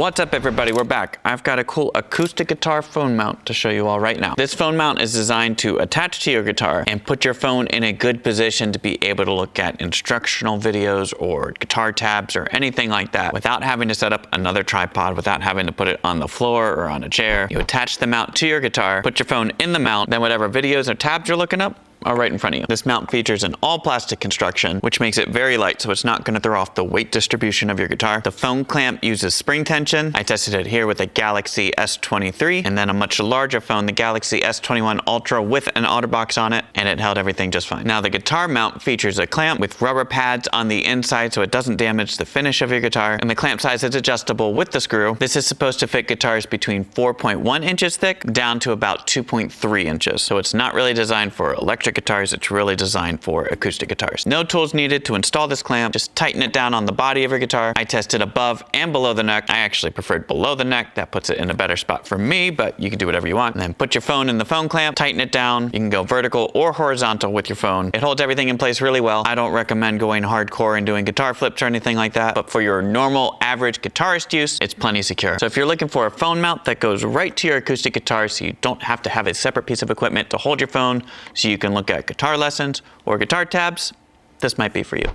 What's up everybody, we're back. I've got a cool acoustic guitar phone mount to show you all right now. This phone mount is designed to attach to your guitar and put your phone in a good position to be able to look at instructional videos or guitar tabs or anything like that without having to set up another tripod, without having to put it on the floor or on a chair. You attach the mount to your guitar, put your phone in the mount, then whatever videos or tabs you're looking up are right in front of you. This mount features an all plastic construction, which makes it very light, so it's not going to throw off the weight distribution of your guitar. The phone clamp uses spring tension. I tested it here with a Galaxy S23 and then a much larger phone, the Galaxy S21 Ultra with an OtterBox on it, and it held everything just fine. Now the guitar mount features a clamp with rubber pads on the inside so it doesn't damage the finish of your guitar, and the clamp size is adjustable with the screw. This is supposed to fit guitars between 4.1 inches thick down to about 2.3 inches, so it's not really designed for electric guitars, it's really designed for acoustic guitars. No tools needed to install this clamp, just tighten it down on the body of your guitar. I tested above and below the neck. I actually preferred below the neck, that puts it in a better spot for me, but you can do whatever you want. And then put your phone in the phone clamp, tighten it down. You can go vertical or horizontal with your phone. It holds everything in place really well. I don't recommend going hardcore and doing guitar flips or anything like that, but for your normal average guitarist use, it's plenty secure. So if you're looking for a phone mount that goes right to your acoustic guitar so you don't have to have a separate piece of equipment to hold your phone so you can look at guitar lessons or guitar tabs, this might be for you.